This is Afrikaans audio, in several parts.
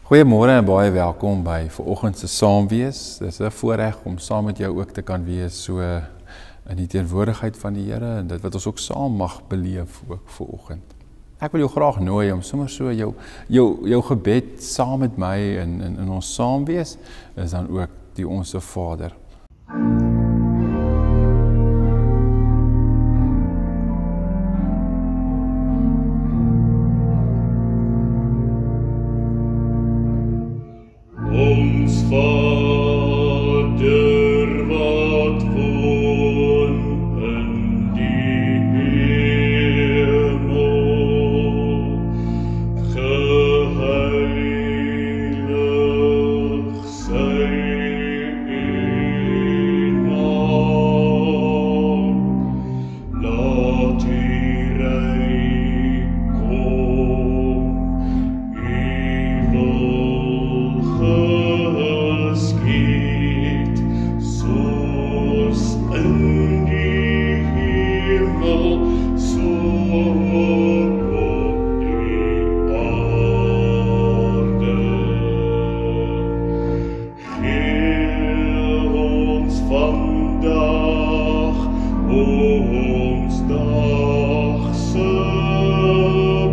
Goeiemôre en baie welkom by vanoggend se saamwees. Dis 'n voorreg om saam met jou ook te kan wees so in die teenwoordigheid van die Here en dit wat ons ook saam mag beleef ook vanoggend. Ek wil jou graag nooi om sommer so jou gebed saam met my in ons saamwees is dan ook die Onse Vader. Ons Vader wat woon in die hemel, geheilig sy naam, laat die ryk kom, geskied, soos in die hemel, so op die aarde. Gee ons vandag ons dagse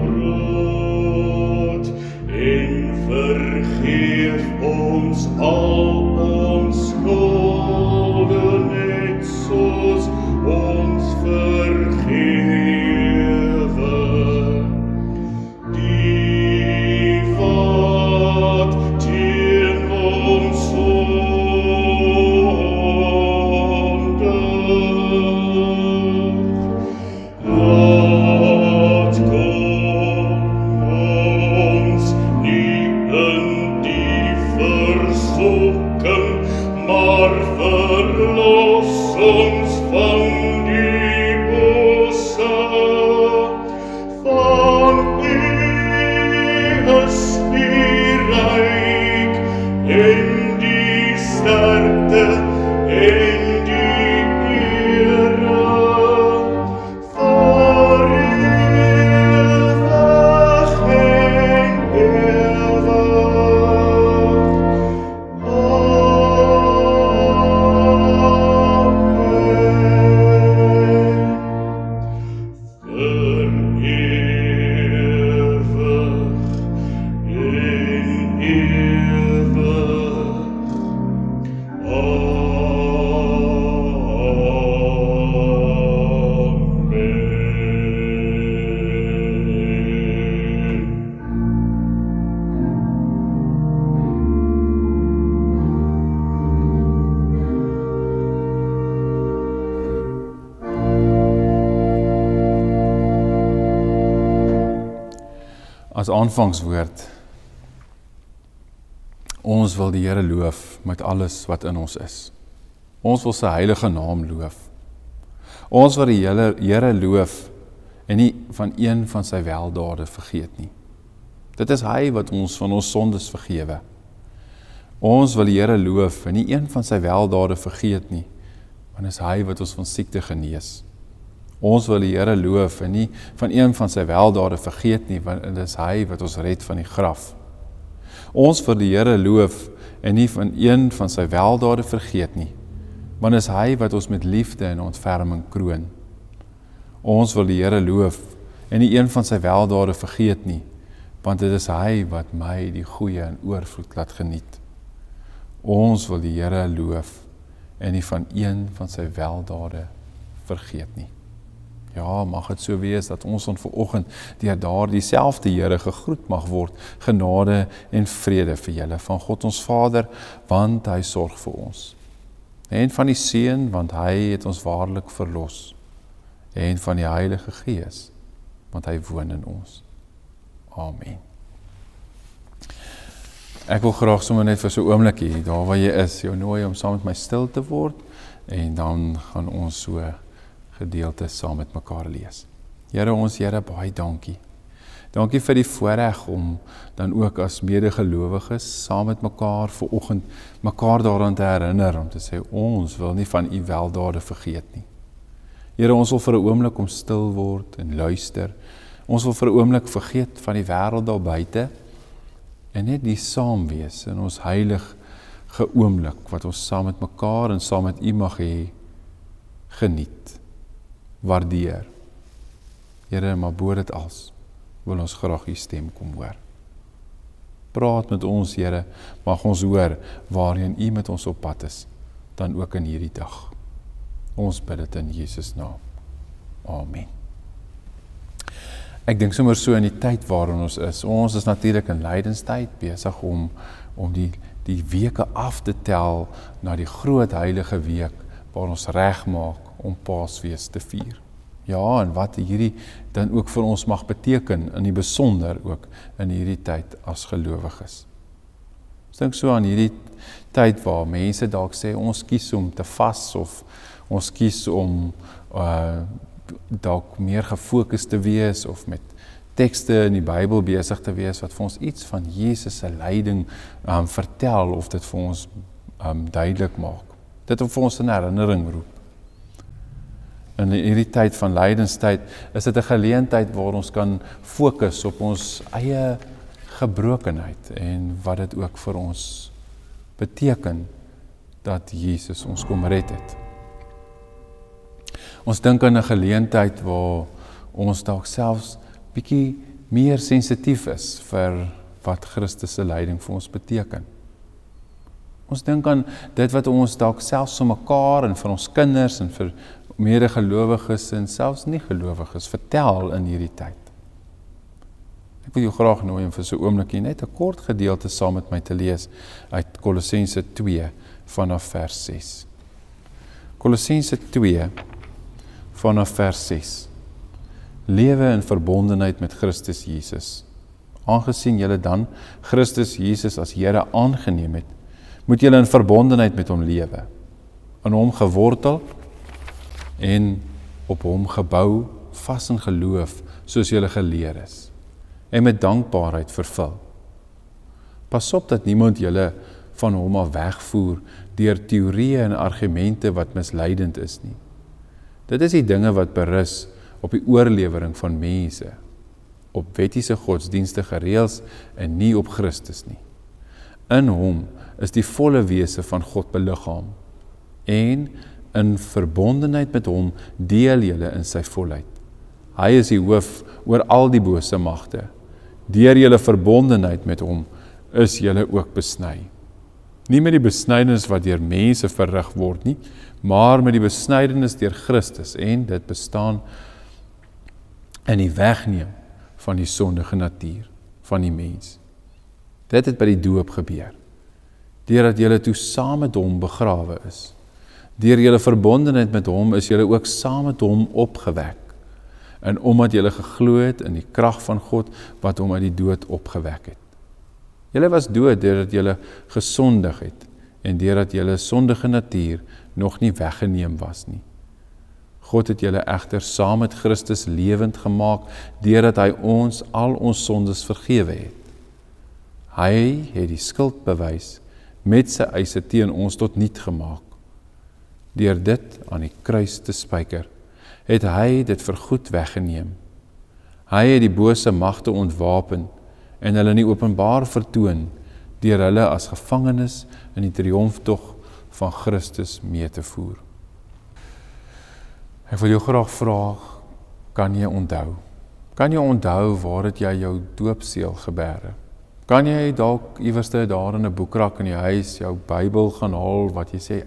brood en vergeef ons al ons skulde net soos ons vergewe die wat teen ons sondig. Laat kom ons nie in die verzoeking, maar verlos ons van die bose. Van U is die ryk en die sterkte en die ere vir ewig en ewig. As aanvangswoord, ons wil die Here loof met alles wat in ons is. Ons wil sy heilige naam loof. Ons wil die Here loof en nie van een van sy weldade vergeet nie. Dit is hy wat ons van ons sondes vergewe. Ons wil die Here loof en nie een van sy weldade vergeet nie, want is hy wat ons van siekte genees. Ons wil die Here loof en nie van een van sy weldade vergeet nie, want dit is hy wat ons red van die graf. Ons wil die Here loof en nie van een van sy weldade vergeet nie, want dit is hy wat ons met liefde en ontferming kroon. Ons wil die Here loof en nie een van sy weldade vergeet nie, want dit is hy wat my die goeie in oorvloed laat geniet. Ons wil die Here loof en nie van een van sy weldade vergeet nie. Ja, mag het so wees dat ons vanoggend deur daardie selfde Here gegroet mag word, genade en vrede vir julle van God ons Vader, want hy sorg vir ons. En van die Seun, want hy het ons waarlik verlos. En van die Heilige Gees, want hy woon in ons. Amen. Ek wil graag sommer net vir so 'n oombliekie, daar waar jy is, jou nooi om saam met my stil te word, en dan gaan ons so gedeelte saam met mekaar lees. Here, ons Here, baie dankie. Dankie vir die voorreg om dan ook as medegelowiges saam met mekaar vanoggend mekaar daaraan te herinner, om te sê, ons wil nie van U weldade vergeet nie. Here, ons wil vir 'n oomblik om stil word en luister. Ons wil vir 'n oomblik vergeet van die wêreld daar buite en net die saam wees in ons heilige oomblik, wat ons saam met mekaar en saam met U mag hê, geniet, waardeer. Here, maar bo dit als, wil ons graag U stem kom hoor. Praat met ons, Here, mag ons hoor waarheen U met ons op pad is, dan ook in hierdie dag. Ons bid dit in Jesus naam. Amen. Ek dink sommer so in die tyd waarin ons is natuurlik in lydenstyd, besig om die weke af te tel na die groot heilige week, waar ons regmaak om Paasfees te vier. Ja, en wat hierdie dan ook vir ons mag beteken, in die besonder ook in hierdie tyd as gelowiges. Ek dink so aan hierdie tyd waar mense dalk sê, ons kies om te vas, of ons kies om dalk meer gefokus te wees, of met tekste in die Bybel besig te wees, wat vir ons iets van Jesus se lyding vertel, of dit vir ons duidelik maak. Dit vir ons in herinnering roep. In hierdie tyd van lydenstyd is dit 'n geleentheid waar ons kan fokus op ons eie gebrokenheid en wat dit ook vir ons beteken dat Jesus ons kom red het. Ons dink aan 'n geleentheid waar ons dalk selfs bietjie meer sensitief is vir wat Christus se lyding vir ons beteken. Ons dink aan dit wat ons dalk selfs vir mekaar en vir ons kinders en vir medegelowiges en selfs nie gelowiges vertel in hierdie tyd. Ek wil jou graag nooi om vir so 'n oombliekie net 'n kort gedeelte saam met my te lees uit Kolossense 2 vanaf vers 6. Kolossense 2 vanaf vers 6. Lewe in verbondenheid met Christus Jesus. Aangesien julle dan Christus Jesus as Here aangeneem het, moet julle in verbondenheid met hom lewe, in hom gewortel en op hom gebou, vas in geloof, soos julle geleer is, en met dankbaarheid vervul. Pas op dat niemand julle van hom af wegvoer deur teorieë en argumente wat misleidend is nie. Dit is die dinge wat berus op die oorlewering van mense, op wettiese godsdienstige reëls en nie op Christus nie. In hom is die volle wese van God beliggaam, en in verbondenheid met hom deel julle in sy volheid. Hy is die hoof oor al die bose magte. Deur julle verbondenheid met hom is julle ook besny. Nie met die besnydenis wat deur mense verrig word nie, maar met die besnydenis deur Christus, en dit bestaan in die wegneem van die sondige natuur van die mens. Dit het by die doop gebeur, deurdat julle toe saam met hom begrawe is. Deur julle verbondenheid met hom is julle ook saam met hom opgewek, en omdat julle geglo het in die krag van God wat hom uit die dood opgewek het. Julle was dood deurdat julle gesondig het, en deurdat julle sondige natuur nog nie weggeneem was nie. God het julle egter saam met Christus lewend gemaak, deurdat hy ons al ons sondes vergewe het. Hy het die skuldbewys met sy eise teen ons tot niet gemaak. Deur dit aan die kruis te spyker, het hy dit vergoed weggeneem. Hy het die bose magte ontwapen en hulle in die openbaar vertoon, deur hulle as gevangenes in die triomftog van Christus mee te voer. Ek wil jou graag vra, kan jy onthou? Kan jy onthou waar het jy jou doopseel gebeere? Kan jy dalk iewers daar in 'n boekrak in die huis jou Bybel gaan haal wat jy sê,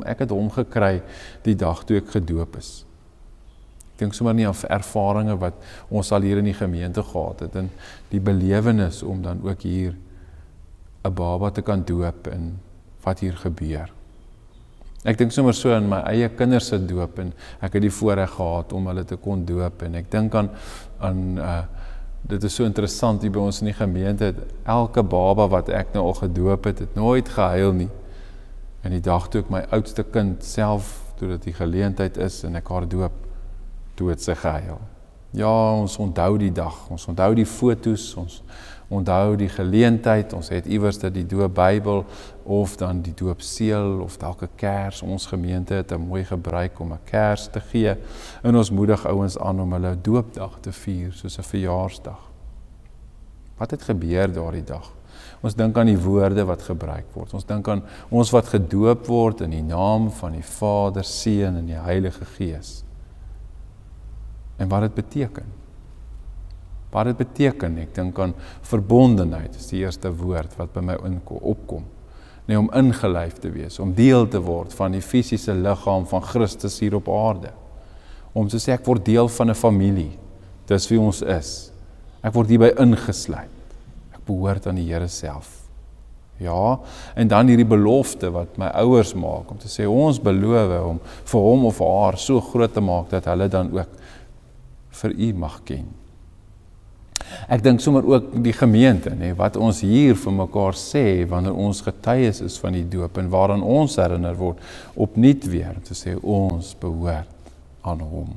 ek het hom gekry die dag toe ek gedoop is. Ek dink sommer nie aan ervarings wat ons al hier in die gemeente gehad het en die belewenis om dan ook hier 'n baba te kan doop en wat hier gebeur. Ek dink sommer so aan my eie kinders se doop en ek het die voorreg gehad om hulle te kon doop en ek dink aan dit is so interessant hier by ons in die gemeente, elke baba wat ek nou al gedoop het nooit gehuil nie. En die dag toe ek my oudste kind self, toe dit die geleentheid is en ek haar doop, toe het sy gehuil. Ja, ons onthou die dag, ons onthou die foto's, ons onthou die geleentheid, ons het iewers dit die doopbybel of dan die doopseël of dalk 'n kers. Ons gemeente het 'n mooi gebruik om 'n kers te gee en ons moedig ouens aan om hulle doopdag te vier soos 'n verjaarsdag. Wat het gebeur daardie dag? Ons dink aan die woorde wat gebruik word. Ons dink aan ons wat gedoop word in die naam van die Vader, Seun en die Heilige Gees. En wat dit beteken. Wat dit beteken, ek dink aan verbondenheid, is die eerste woord wat by my opkom. Nee, om ingelyf te wees, om deel te word van die fisiese liggaam van Christus hier op aarde. Om te sê, ek word deel van 'n familie. Dis wie ons is. Ek word hierby ingesluit. Ek behoort aan die Here self. Ja, en dan hierdie belofte wat my ouers maak, om te sê, ons beloof om vir hom of haar so groot te maak, dat hulle dan ook vir U mag ken. Ek dink sommer ook die gemeente, nee, wat ons hier vir mekaar sê, wanneer ons getuies is van die doop, en waaraan ons herinner word, opnuut weer, te sê, ons behoort aan hom.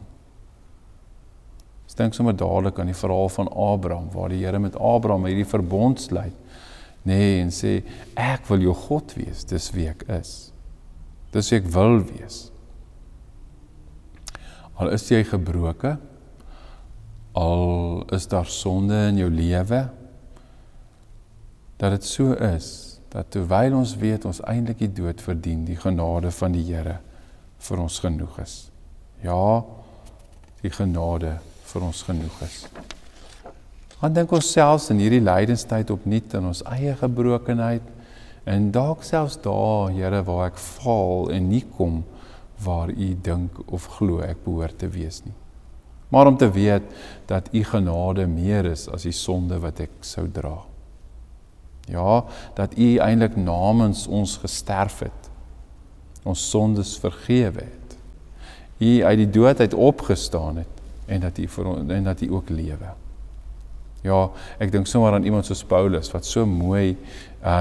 Ek dink sommer dadelik aan die verhaal van Abraham, waar die Here met Abraham hierdie verbond sluit, nee, en sê, ek wil jou God wees, dis wie ek is. Dis wie ek wil wees. Al is jy gebroken, al is daar sonde in jou lewe, dat dit so is, dat terwyl ons weet ons eintlik die dood verdien, die genade van die Here vir ons genoeg is. Ja, die genade vir ons genoeg is. Dan dink ons selfs in hierdie lydenstyd opnuut in ons eie gebrokenheid, en dalk selfs daar, Here, waar ek faal en nie kom waar U dink of glo ek behoort te wees nie. Maar om te weet dat U genade meer is as die sonde wat ek sou dra. Ja, dat U eintlik namens ons gesterf het, ons sondes vergewe het, U uit die dood uit opgestaan het, en dat U ook lewe. Ja, ek dink sommer aan iemand soos Paulus, wat so mooi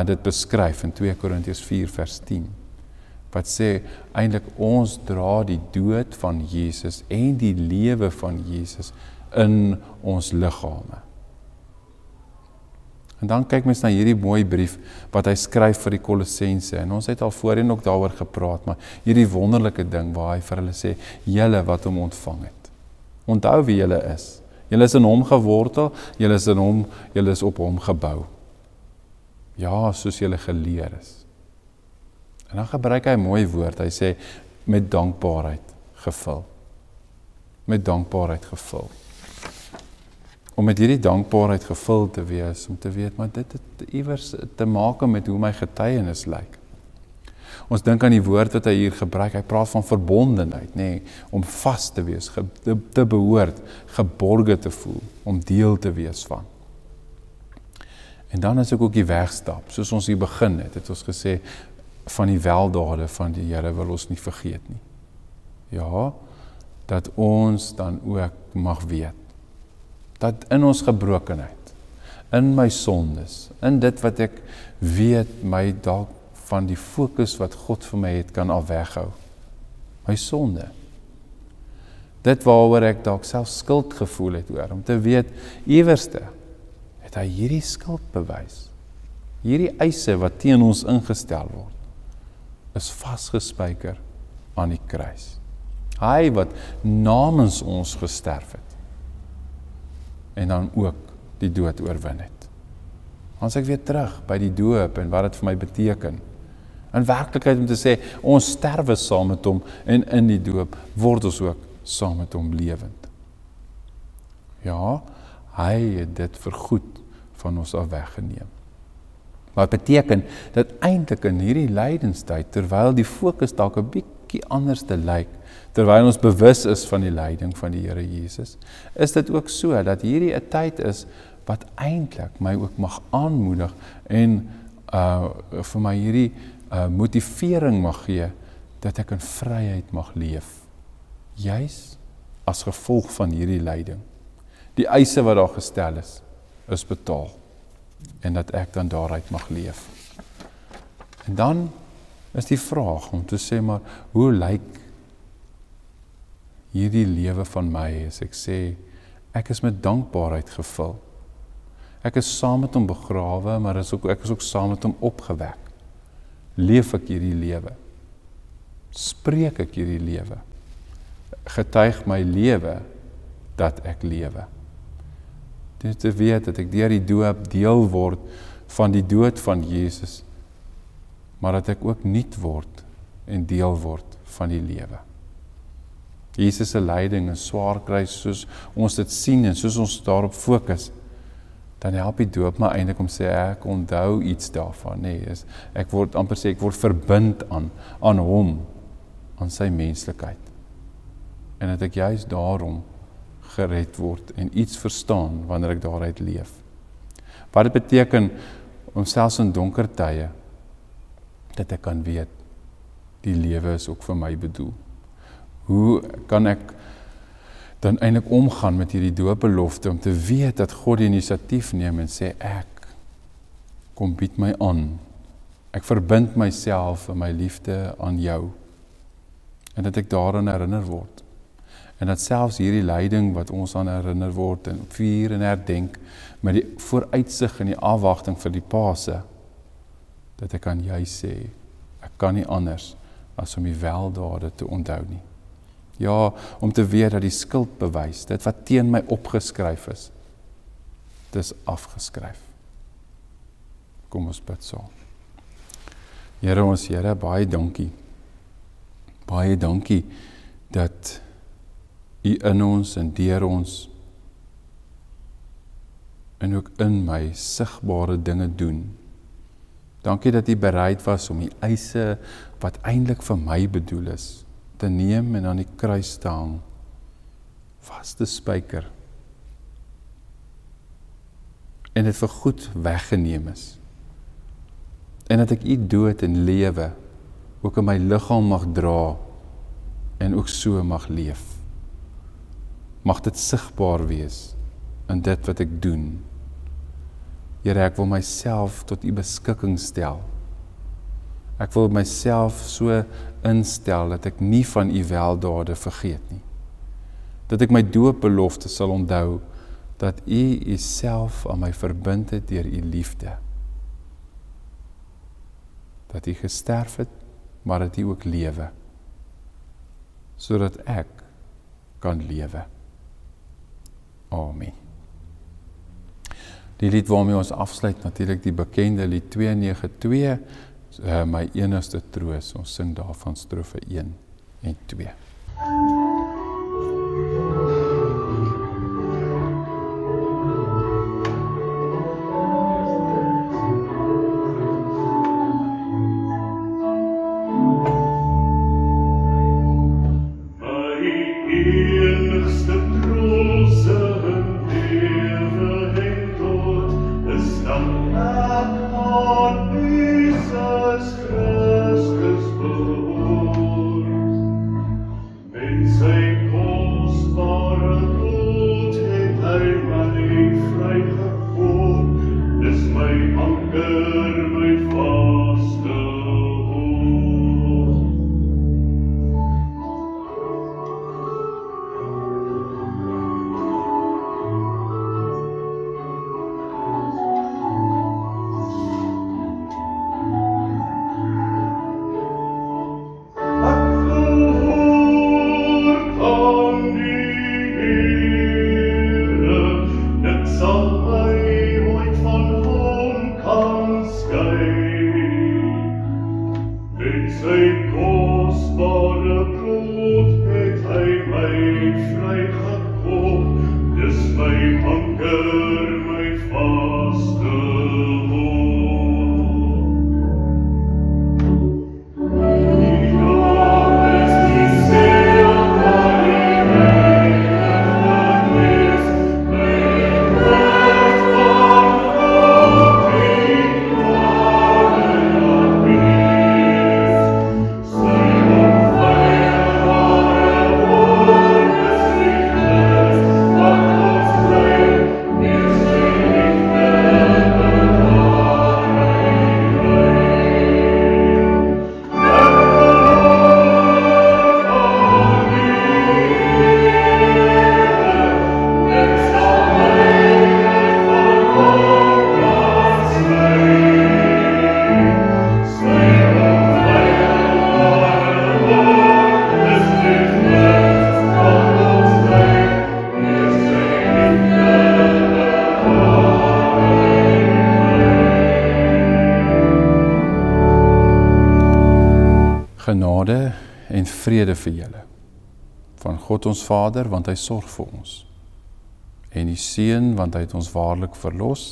dit beskryf in 2 Korintiërs 4 vers 10, wat sê, eintlik ons dra die dood van Jesus en die lewe van Jesus in ons liggame. En dan kyk mens na hierdie mooi brief wat hy skryf vir die Kolossense, en ons het al voorheen ook daaroor gepraat, maar hierdie wonderlike ding waar hy vir hulle sê, julle wat hom ontvang het. Onthou wie julle is. Julle is in hom gewortel, julle is op hom gebou. Ja, soos julle geleer is. En dan gebruik hy 'n mooi woord, hy sê, met dankbaarheid gevul. Met dankbaarheid gevul. Om met hierdie dankbaarheid gevul te wees, om te weet, maar dit het iewers te maak met hoe my getuienis lyk. Ons dink aan die woord wat hy hier gebruik, hy praat van verbondenheid, nee, om vas te wees, te behoort, geborge te voel, om deel te wees van. En dan is ek ook die wegstap, soos ons hier begin het ons gesê, van die weldade van die Here wil ons nie vergeet nie. Ja, dat ons dan ook mag weet, dat in ons gebrokenheid, in my sondes, in dit wat ek weet, my dalk van die fokus wat God vir my het kan al weghou. My sonde. Dit waaroor ek dalk self skuld gevoel het oor, om te weet, iewerste het hy hierdie skuld bewys. Hierdie eise wat teen ons ingestel word, is vasgespijker aan die kruis. Hy wat namens ons gesterf het, en dan ook die dood oorwin het. As ek weer terug by die doop en wat dit vir my beteken, in werklikheid om te sê, ons sterwe saam met hom, en in die doop word ons ook saam met hom lewend. Ja, hy het dit vergoed van ons af weggeneem. Wat beteken, dat eintlik in hierdie lydenstyd, terwyl die fokus dalk 'n bietjie anders te lyk, terwyl ons bewus is van die lyding van die Here Jesus, is dit ook so, dat hierdie 'n tyd is, wat eintlik my ook mag aanmoedig, en vir my hierdie motivering mag gee, dat ek in vryheid mag leef. Juis as gevolg van hierdie lyding. Die eise wat daar gestel is betaal. En dat ek dan daaruit mag leef. En dan is die vraag om te sê, maar hoe lyk hierdie lewe van my, as ek sê, ek is met dankbaarheid gevul. Ek is saam met hom begrawe, maar ek is ook saam met hom opgewek. Leef ek hierdie lewe? Spreek ek hierdie lewe? Getuig my lewe dat ek lewe? Dit te weet dat ek deur die doop deel word van die dood van Jesus, maar dat ek ook nuut word en deel word van die lewe. Jesus se lyding en swaar kry, soos ons dit sien en soos ons daarop fokus, dan help die doop my eintlik om sê, ek onthou iets daarvan, nee, ek word amper sê, ek word verbind aan hom, aan sy menslikheid. En dat ek juist daarom gered word en iets verstaan wanneer ek daaruit leef. Wat dit beteken om selfs in donker tye dat ek kan weet, die lewe is ook vir my bedoel. Hoe kan ek dan eintlik omgaan met hierdie doopbelofte om te weet dat God die inisiatief neem en sê ek kom bied my aan. Ek verbind myself en my liefde aan jou. En dat ek daaraan herinner word. En dat selfs hierdie lyding wat ons aan herinner word en vier en herdenk met die vooruitsig en die afwagting vir die Paase, dat ek kan jy sê, ek kan nie anders as om die weldade te onthou nie. Ja, om te weet dat die skuldbewys, dit wat teen my opgeskryf is, dis afgeskryf. Kom ons bid saam. Here ons Here, baie dankie. Baie dankie dat U in ons en deur ons en ook in my sigbare dinge doen. Dankie dat U bereid was om die eise wat eintlik vir my bedoel is, te neem en aan die kruis te hang, vas te spyker, en dit vir goed weggeneem is, en dat ek U dood en lewe ook in my liggaam mag dra, en ook so mag leef. Mag dit sigbaar wees in dit wat ek doen. Here, ek wil myself tot U beskikking stel. Ek wil myself so instel dat ek nie van U weldade vergeet nie. Dat ek my doopbelofte sal onthou, dat U Uself aan my verbind het deur U liefde. Dat U gesterf het, maar dat U ook lewe, sodat ek kan lewe. Amen. Die lied waarmee ons afsluit, natuurlik die bekende lied 292, my enigste troos. Ons sing daarvan strofe 1 en 2. Yes. Genade en vrede vir julle, van God ons Vader, want hy sorg vir ons, en die Seun, want hy het ons waarlik verlos,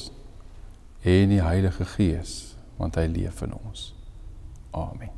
en die Heilige Gees, want hy leef in ons. Amen.